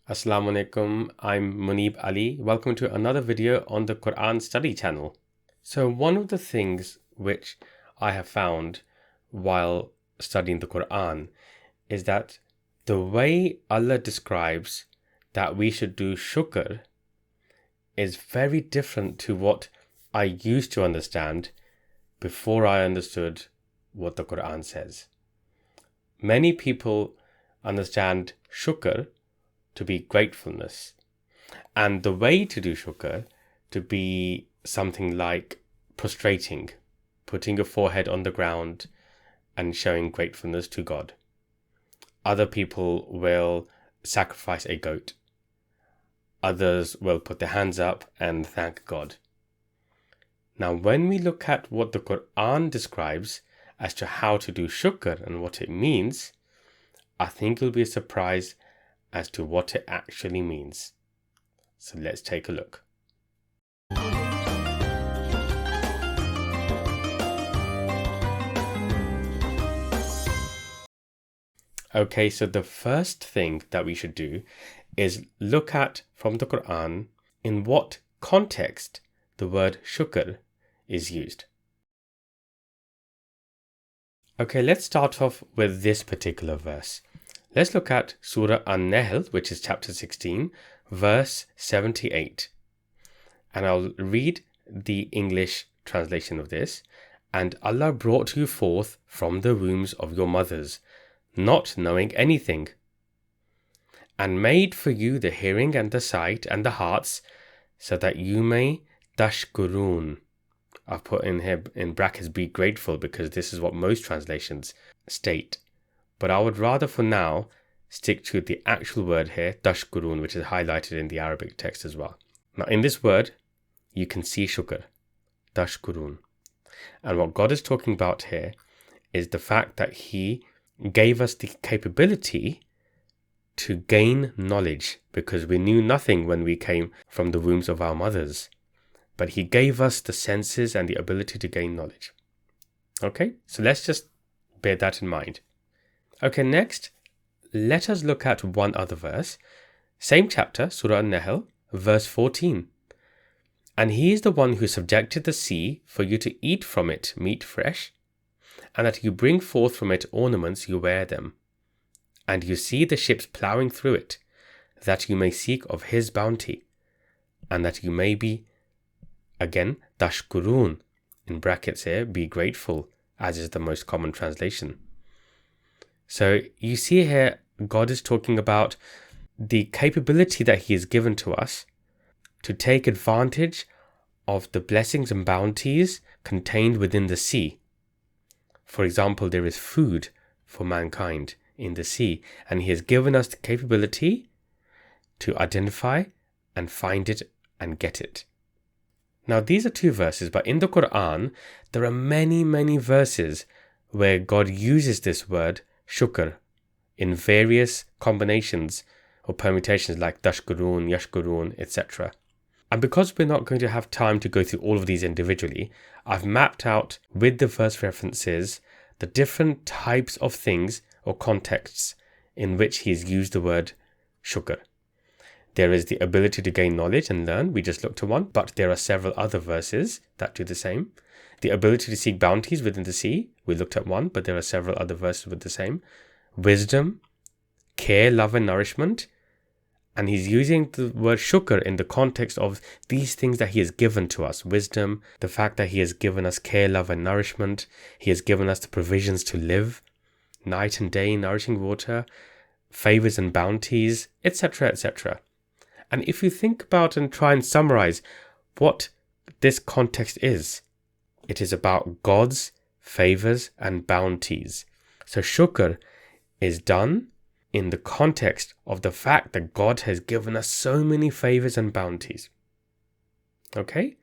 Assalamu alaikum, I'm Munib Ali. Welcome to another video on the Qur'an study channel. So one of the things which I have found while studying the Qur'an is that the way Allah describes that we should do shukr is very different to what I used to understand before I understood what the Qur'an says. Many people understand shukr to be gratefulness, and the way to do shukr to be something like prostrating, putting your forehead on the ground and showing gratefulness to God. Other people will sacrifice a goat. Others will put their hands up and thank God. Now, when we look at what the Qur'an describes as to how to do shukr and what it means, I think you'll be surprised as to what it actually means. So let's take a look. Okay, so the first thing that we should do is look at from the Qur'an in what context the word shukr is used. Okay, let's start off with this particular verse. Let's look at Surah An-Nahl, which is chapter 16, verse 78. And I'll read the English translation of this. And Allah brought you forth from the wombs of your mothers, not knowing anything, and made for you the hearing and the sight and the hearts, so that you may tashkurun. I've put in here in brackets, be grateful, because this is what most translations state. But I would rather for now stick to the actual word here, tashkurun, which is highlighted in the Arabic text as well. Now in this word, you can see shukr, tashkurun. And what God is talking about here is the fact that He gave us the capability to gain knowledge, because we knew nothing when we came from the wombs of our mothers. But He gave us the senses and the ability to gain knowledge. Okay, so let's just bear that in mind. Okay, next, let us look at one other verse. Same chapter, Surah An-Nahl, verse 14. And He is the one who subjected the sea for you to eat from it meat fresh, and that you bring forth from it ornaments, you wear them. And you see the ships ploughing through it, that you may seek of His bounty, and that you may be, again, tashkurun, in brackets here, be grateful, as is the most common translation. So you see here, God is talking about the capability that He has given to us to take advantage of the blessings and bounties contained within the sea. For example, there is food for mankind in the sea, and He has given us the capability to identify and find it and get it. Now, these are two verses, but in the Qur'an, there are many, many verses where God uses this word shukr in various combinations or permutations like tashkurun, yashkurun, etc. And because we're not going to have time to go through all of these individually, I've mapped out with the verse references the different types of things or contexts in which He has used the word shukr. There is the ability to gain knowledge and learn. We just looked at one, but there are several other verses that do the same. The ability to seek bounties within the sea. We looked at one, but there are several other verses with the same. Wisdom, care, love and nourishment. And He's using the word shukr in the context of these things that He has given to us. Wisdom, the fact that He has given us care, love and nourishment. He has given us the provisions to live, night and day, nourishing water, favors and bounties, etc., etc. And if you think about and try and summarize what this context is, it is about God's favors and bounties. So shukr is done in the context of the fact that God has given us so many favors and bounties. Okay?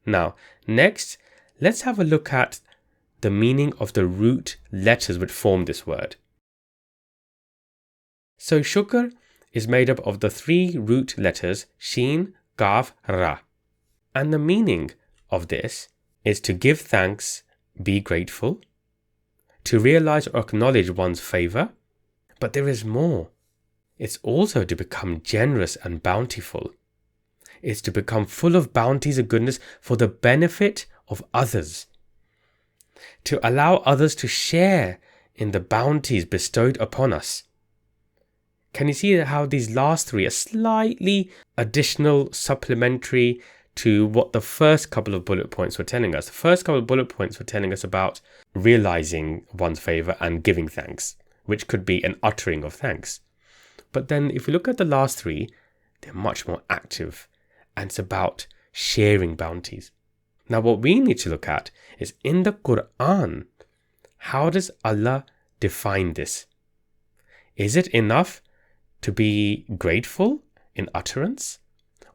Now, next, let's have a look at the meaning of the root letters which form this word. So shukr is made up of the three root letters Shin, Kaf, Ra. And the meaning of this is to give thanks, be grateful, to realize or acknowledge one's favor. But there is more. It's also to become generous and bountiful. It's to become full of bounties and goodness for the benefit of others. To allow others to share in the bounties bestowed upon us. Can you see how these last three are slightly additional, supplementary to what the first couple of bullet points were telling us? The first couple of bullet points were telling us about realizing one's favor and giving thanks, which could be an uttering of thanks. But then if we look at the last three, they're much more active, and it's about sharing bounties. Now what we need to look at is in the Qur'an, how does Allah define this? Is it enough to be grateful in utterance?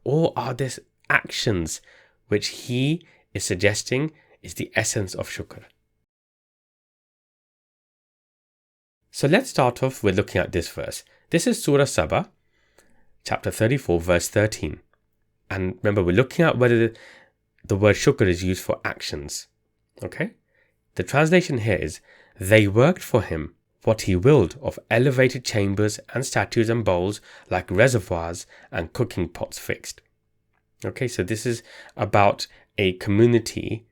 Or are there actions which He is suggesting is the essence of shukr? So let's start off with looking at this verse. This is Surah Saba, chapter 34, verse 13. And remember, we're looking at whether the word shukr is used for actions. Okay? The translation here is, they worked for him what he willed of elevated chambers and statues and bowls like reservoirs and cooking pots fixed. Okay, so this is about a community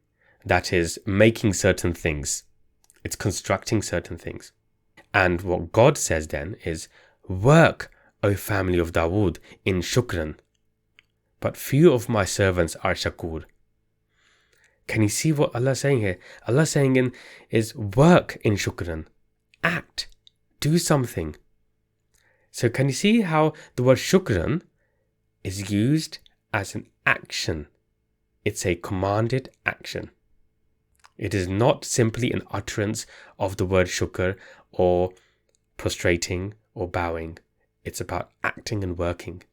that is making certain things. It's constructing certain things. And what God says then is, work, O family of Dawood, in shukran. But few of my servants are shakur. Can you see what Allah is saying here? Allah is saying is work in shukran. Act. Do something. So can you see how the word shukran is used as an action? It's a commanded action. It is not simply an utterance of the word shukr or prostrating or bowing. It's about acting and working.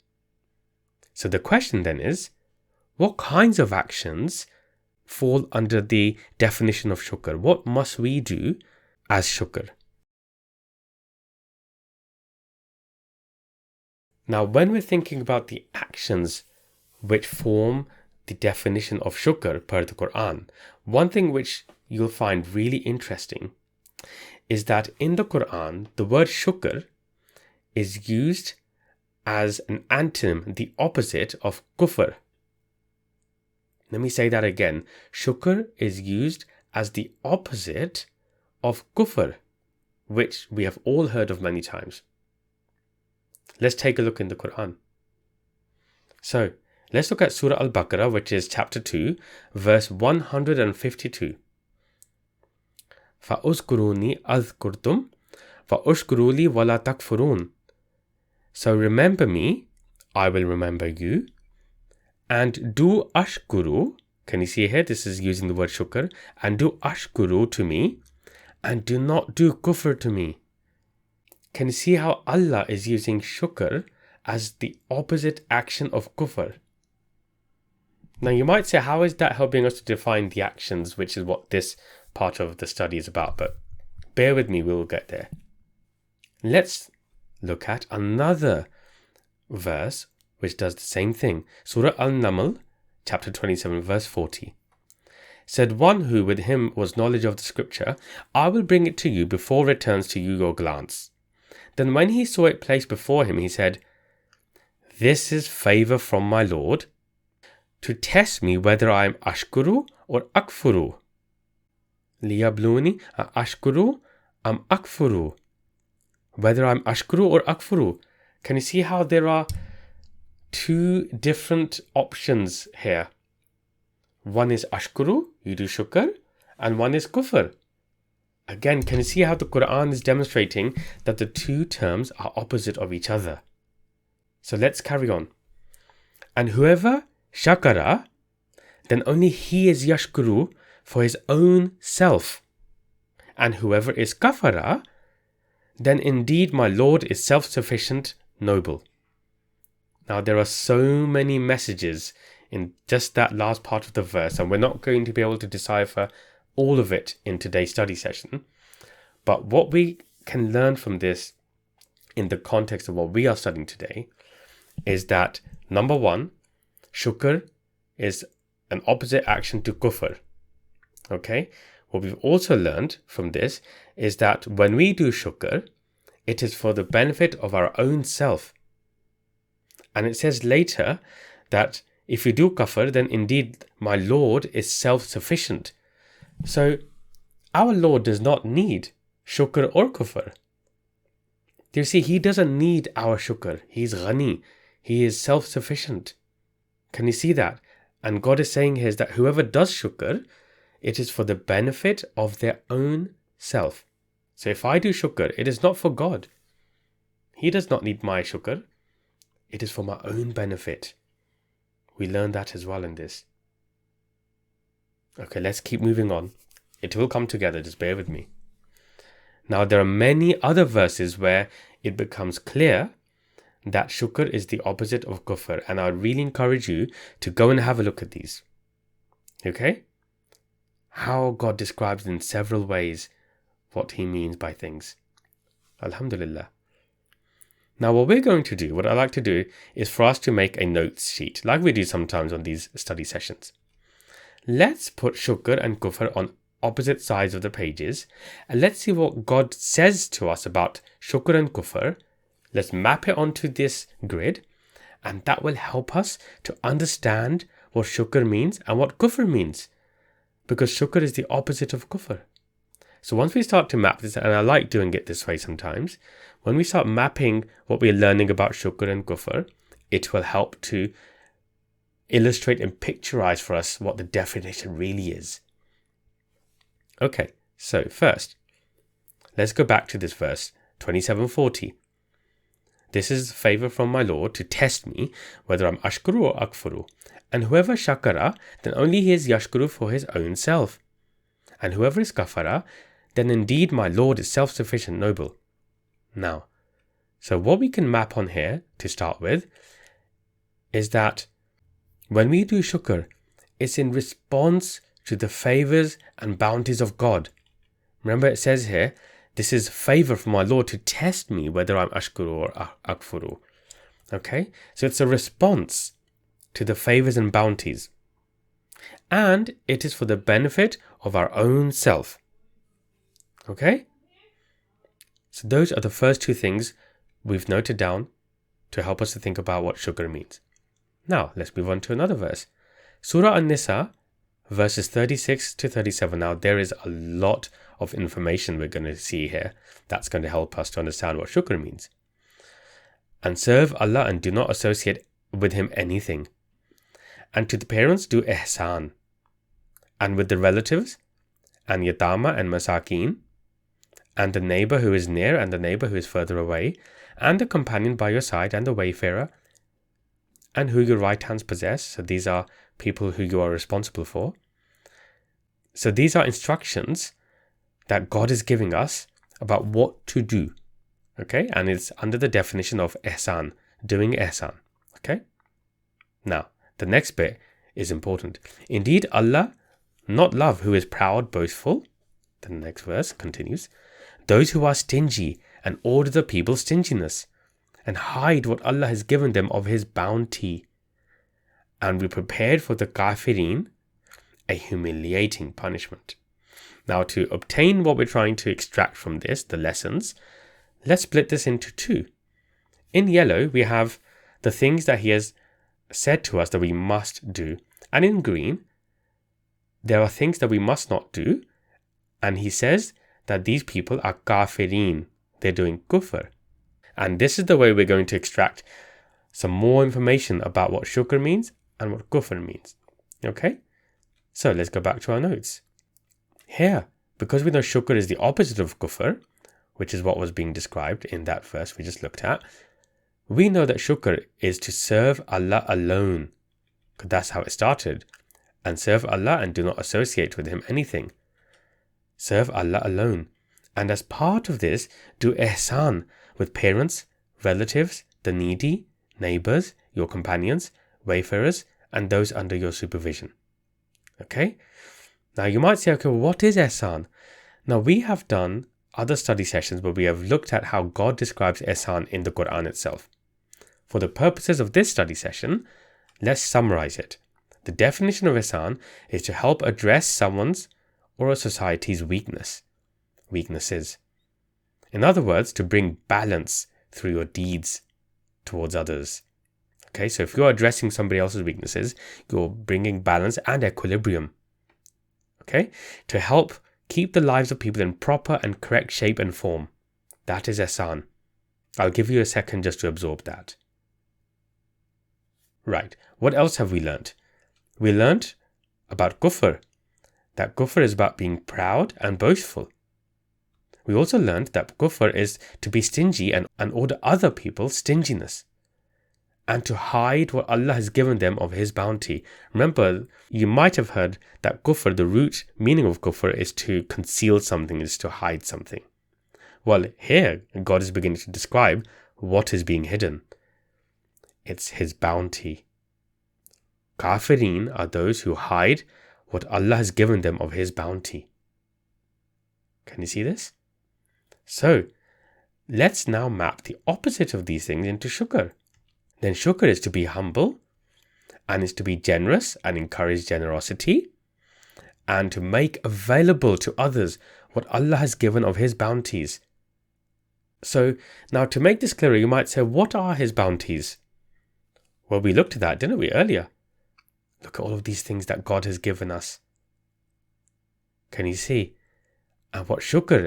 So the question then is, what kinds of actions fall under the definition of shukr? What must we do as shukr? Now, when we're thinking about the actions which form the definition of shukr per the Qur'an, one thing which you'll find really interesting is that in the Qur'an, the word shukr is used as an antonym, the opposite of kufr. Let me say that again. Shukr is used as the opposite of kufr, which we have all heard of many times. Let's take a look in the Qur'an. So, let's look at Surah Al-Baqarah, which is chapter 2, verse 152. فَأُذْكُرُونِي أَذْكُرْتُمْ فَأُشْكُرُوا لِي وَلَا تَكْفُرُونَ. So remember me, I will remember you. And do ashkuru. Can you see here? This is using the word shukr. And do ashkuru to me. And do not do kufr to me. Can you see how Allah is using shukr as the opposite action of kufr? Now you might say, how is that helping us to define the actions, which is what this part of the study is about? But bear with me, we'll get there. Let's look at another verse which does the same thing. Surah Al-Naml, chapter 27, verse 40. Said one who with him was knowledge of the scripture, I will bring it to you before returns to you your glance. Then when he saw it placed before him, he said, this is favour from my Lord, to test me whether I am ashkuru or akfuru. Liyabluni ashkuru am akfuru. Whether I'm ashkuru or akfuru. Can you see how there are two different options here? One is ashkuru, you do shukr, and one is kufr. Again, can you see how the Qur'an is demonstrating that the two terms are opposite of each other? So let's carry on. And whoever shakara, then only he is yashkuru for his own self. And whoever is kafara, then indeed my Lord is self-sufficient, noble. Now there are so many messages in just that last part of the verse, and we're not going to be able to decipher all of it in today's study session. But what we can learn from this in the context of what we are studying today is that, number one, shukr is an opposite action to kufr. Okay? What we've also learned from this is that when we do shukr, it is for the benefit of our own self. And it says later that if you do kufr, then indeed my Lord is self-sufficient. So our Lord does not need shukr or kufr. Do you see, he doesn't need our shukr. He's ghani. He is self-sufficient. Can you see that? And God is saying here is that whoever does shukr, it is for the benefit of their own self. So if I do shukr, it is not for God. He does not need my shukr. It is for my own benefit. We learn that as well in this. Okay, let's keep moving on. It will come together, just bear with me. Now, there are many other verses where it becomes clear that shukr is the opposite of kufr, and I really encourage you to go and have a look at these. Okay? How God describes in several ways what he means by things. Alhamdulillah. Now, what we're going to do, what I like to do, is for us to make a notes sheet, like we do sometimes on these study sessions. Let's put shukr and kufr on opposite sides of the pages, and let's see what God says to us about shukr and kufr. Let's map it onto this grid, and that will help us to understand what shukr means and what kufr means, because shukr is the opposite of kufr. So once we start to map this, and I like doing it this way sometimes, when we start mapping what we're learning about shukr and kufr, it will help to illustrate and picturize for us what the definition really is. Okay, so first, let's go back to this verse, 27:40. This is favor from my Lord to test me whether I'm ashkuru or akfuru. And whoever shakara, then only he is yashkuru for his own self. And whoever is kafara, then indeed my Lord is self-sufficient, noble. Now, so what we can map on here to start with is that when we do shukr, it's in response to the favors and bounties of God. Remember it says here, this is favor from my Lord to test me whether I'm ashkuru or akfuru. Okay, so it's a response to the favors and bounties. And it is for the benefit of our own self. Okay? So those are the first two things we've noted down to help us to think about what shukr means. Now, let's move on to another verse. Surah An-Nisa, verses 36 to 37. Now, there is a lot of information we're going to see here that's going to help us to understand what shukr means. And serve Allah and do not associate with him anything. And to the parents do ihsan. And with the relatives, and yatama and masakin, and the neighbor who is near and the neighbor who is further away, and the companion by your side and the wayfarer, and who your right hands possess. So these are people who you are responsible for. So these are instructions that God is giving us about what to do. Okay, and it's under the definition of ihsan, doing ihsan. Okay, now the next bit is important. Indeed, Allah not love who is proud, boastful. The next verse continues. Those who are stingy and order the people's stinginess and hide what Allah has given them of his bounty. And we prepared for the kafirin a humiliating punishment. Now, to obtain what we're trying to extract from this, the lessons, let's split this into two. In yellow, we have the things that he has said to us that we must do. And in green, there are things that we must not do. And he says that these people are kafirin. They're doing kufr. And this is the way we're going to extract some more information about what shukr means and what kufr means. Okay? So let's go back to our notes. Here, because we know shukr is the opposite of kufr, which is what was being described in that verse we just looked at, we know that shukr is to serve Allah alone. Because that's how it started. And serve Allah and do not associate with him anything. Serve Allah alone. And as part of this, do ihsan with parents, relatives, the needy, neighbors, your companions, wayfarers, and those under your supervision. Okay? Now you might say, okay, well, what is ihsan? Now we have done other study sessions where we have looked at how God describes ihsan in the Qur'an itself. For the purposes of this study session, let's summarize it. The definition of ihsan is to help address someone's or a society's weaknesses. In other words, to bring balance through your deeds towards others. Okay, so if you're addressing somebody else's weaknesses, you're bringing balance and equilibrium. Okay, to help keep the lives of people in proper and correct shape and form. That is ihsan. I'll give you a second just to absorb that. Right, what else have we learnt? We learnt about kufr. That kufr is about being proud and boastful. We also learnt that kufr is to be stingy and order other people stinginess. And to hide what Allah has given them of His bounty. Remember, you might have heard that kufr, the root meaning of kufr, is to conceal something, is to hide something. Well, here, God is beginning to describe what is being hidden. It's His bounty. Kafirin are those who hide what Allah has given them of His bounty. Can you see this? So, let's now map the opposite of these things into shukr. Then shukr is to be humble, and is to be generous and encourage generosity, and to make available to others what Allah has given of His bounties. So, now to make this clearer, you might say, what are His bounties? Well, we looked at that, didn't we, earlier? Look at all of these things that God has given us. Can you see? And what shukr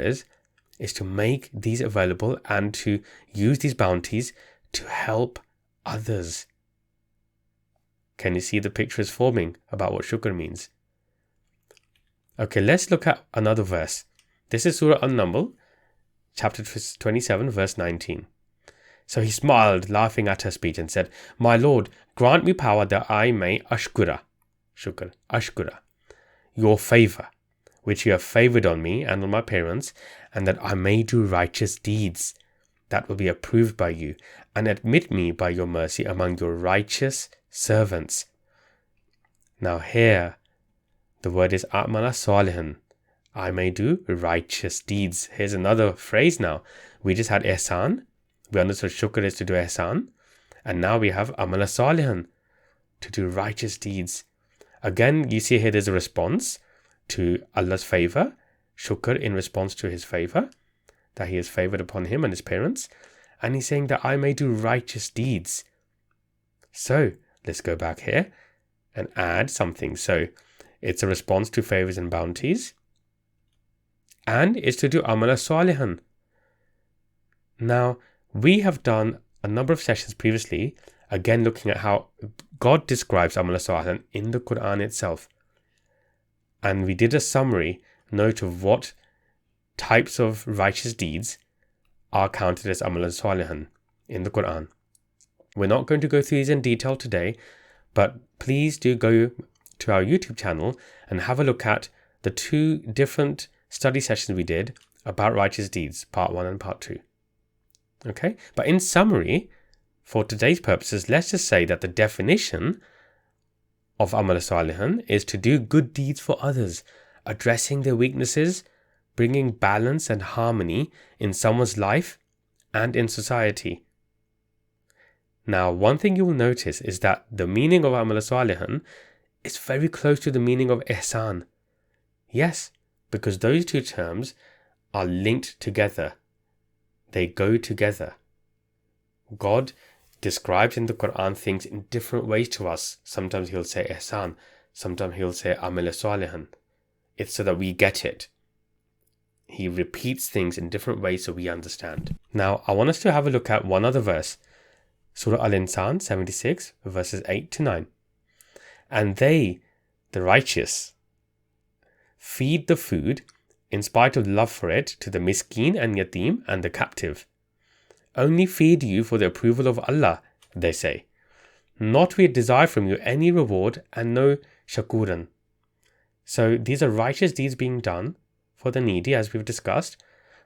is to make these available and to use these bounties to help others. Can you see the picture is forming about what shukr means? Okay, let's look at another verse. This is Surah An-Naml, chapter 27, verse 19. So he smiled, laughing at her speech, and said, "My Lord, grant me power that I may ashkura, your favour, which you have favoured on me and on my parents, and that I may do righteous deeds that will be approved by you, and admit me by your mercy among your righteous servants." Now here, the word is a'mala salihan. I may do righteous deeds. Here's another phrase now. We just had ihsan. We understood shukr is to do ihsan. And now we have amala salihan, to do righteous deeds. Again, you see here there's a response to Allah's favour. Shukr in response to His favour, that He has favoured upon him and his parents. And He's saying that I may do righteous deeds. So, let's go back here and add something. So, it's a response to favours and bounties. And it's to do amala salihan. Now, we have done a number of sessions previously, again looking at how God describes amala salihan in the Qur'an itself. And we did a summary note of what types of righteous deeds are counted as amala salihan in the Qur'an. We're not going to go through these in detail today, but please do go to our YouTube channel and have a look at the two different study sessions we did about righteous deeds, part 1 and part 2. Okay, but in summary, for today's purposes, let's just say that the definition of amal salihan is to do good deeds for others, addressing their weaknesses, bringing balance and harmony in someone's life and in society. Now, one thing you will notice is that the meaning of amal salihan is very close to the meaning of ihsan. Yes, because those two terms are linked together. They go together. God describes in the Qur'an things in different ways to us. Sometimes He'll say ihsan, sometimes He'll say amal salihan. It's so that we get it. He repeats things in different ways so we understand. Now, I want us to have a look at one other verse. Surah Al-Insan 76, verses 8 to 9. And they, the righteous, feed the food in spite of love for it to the miskeen and yatim and the captive. Only feed you for the approval of Allah, they say. Not we desire from you any reward and no shakuran. So these are righteous deeds being done for the needy, as we've discussed,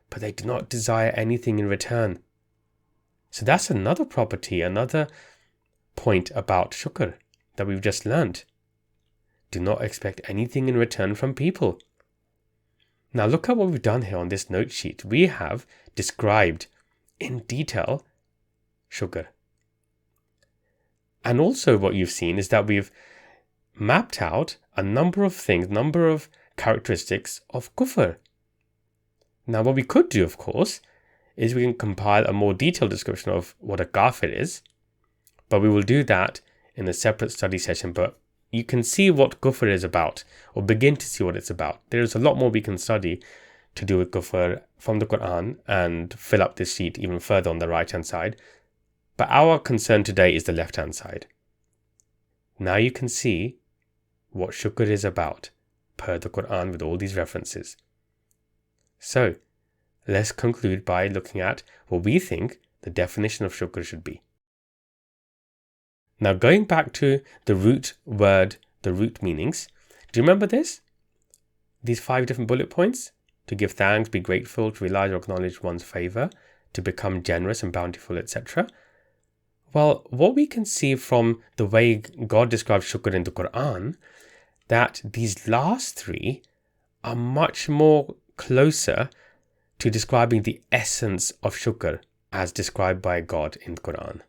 but they do not desire anything in return. So that's another property, another point about shukr that we've just learned. Do not expect anything in return from people. Now look at what we've done here on this note sheet. We have described in detail shukr. And also what you've seen is that we've mapped out a number of things, characteristics of kufr. Now what we could do, of course, is we can compile a more detailed description of what a kafir is, but we will do that in a separate study session. But you can see what kufr is about, or begin to see what it's about. There's a lot more we can study to do with kufr from the Qur'an and fill up this sheet even further on the right hand side. But our concern today is the left hand side. Now you can see what shukr is about per the Qur'an with all these references. So let's conclude by looking at what we think the definition of shukr should be. Now going back to the root word, the root meanings, do you remember this? These 5 different bullet points? To give thanks, be grateful, to realize or acknowledge one's favor, to become generous and bountiful, etc. Well, what we can see from the way God describes shukr in the Qur'an, that these last 3 are much more closer to describing the essence of shukr as described by God in the Qur'an.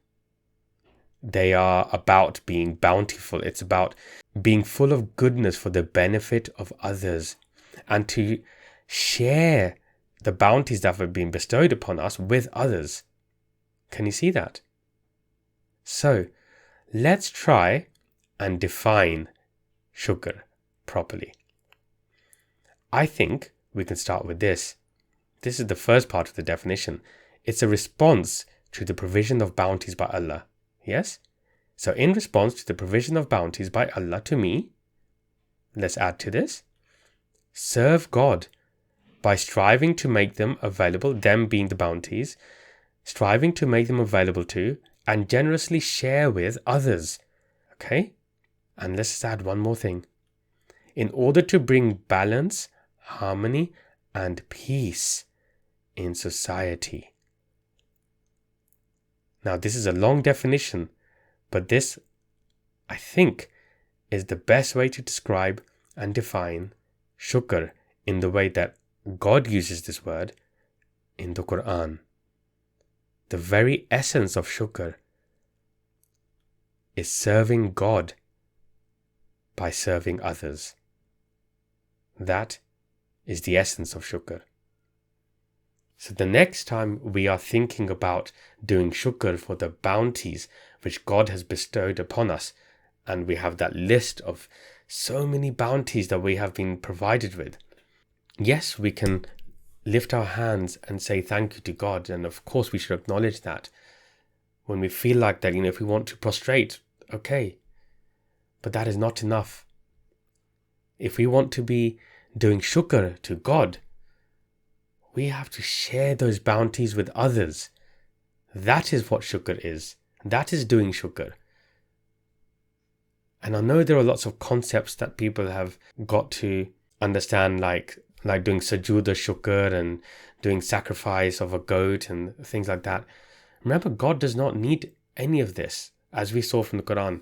They are about being bountiful. It's about being full of goodness for the benefit of others and to share the bounties that have been bestowed upon us with others. Can you see that? So let's try and define shukr properly. I think we can start with this. This is the first part of the definition. It's a response to the provision of bounties by Allah. Yes? So in response to the provision of bounties by Allah to me, let's add to this, serve God by striving to make them available, them being the bounties, striving to make them available to and generously share with others. Okay? And let's just add one more thing. In order to bring balance, harmony, and peace in society. Now, this is a long definition, but this, I think, is the best way to describe and define shukr in the way that God uses this word in the Qur'an. The very essence of shukr is serving God by serving others. That is the essence of shukr. So the next time we are thinking about doing shukr for the bounties which God has bestowed upon us, and we have that list of so many bounties that we have been provided with, yes, we can lift our hands and say thank you to God, and of course we should acknowledge that. When we feel like that, if we want to prostrate, okay, but that is not enough. If we want to be doing shukr to God, we have to share those bounties with others. That is what shukr is. That is doing shukr. And I know there are lots of concepts that people have got to understand, like doing sujood or shukr and doing sacrifice of a goat and things like that. Remember, God does not need any of this, as we saw from the Qur'an.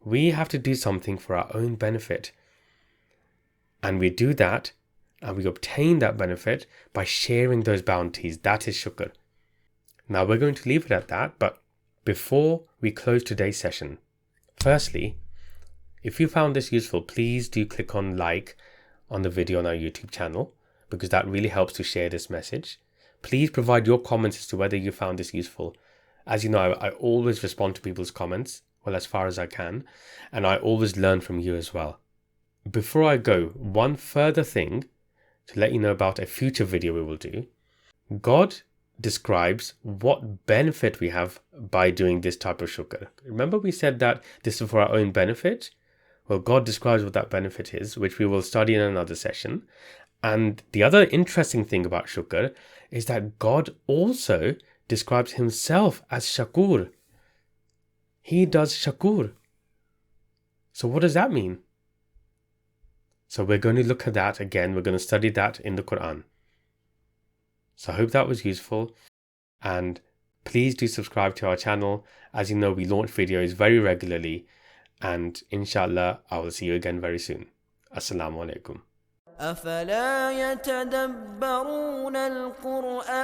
We have to do something for our own benefit. And we do that, and we obtain that benefit by sharing those bounties. That is shukr. Now we're going to leave it at that, but before we close today's session, firstly, if you found this useful, please do click on like on the video on our YouTube channel, because that really helps to share this message. Please provide your comments as to whether you found this useful. As you know, I always respond to people's comments, well, as far as I can, and I always learn from you as well. Before I go, one further thing to let you know about a future video we will do. God describes what benefit we have by doing this type of shukr. Remember we said that this is for our own benefit? Well, God describes what that benefit is, which we will study in another session. And the other interesting thing about shukr is that God also describes himself as shakur. He does shakur. So what does that mean? So we're going to look at that again. We're going to study that in the Qur'an. So I hope that was useful. And please do subscribe to our channel. As you know, we launch videos very regularly. And inshallah, I will see you again very soon. Assalamu alaikum. أفلا يتدبرون القرآن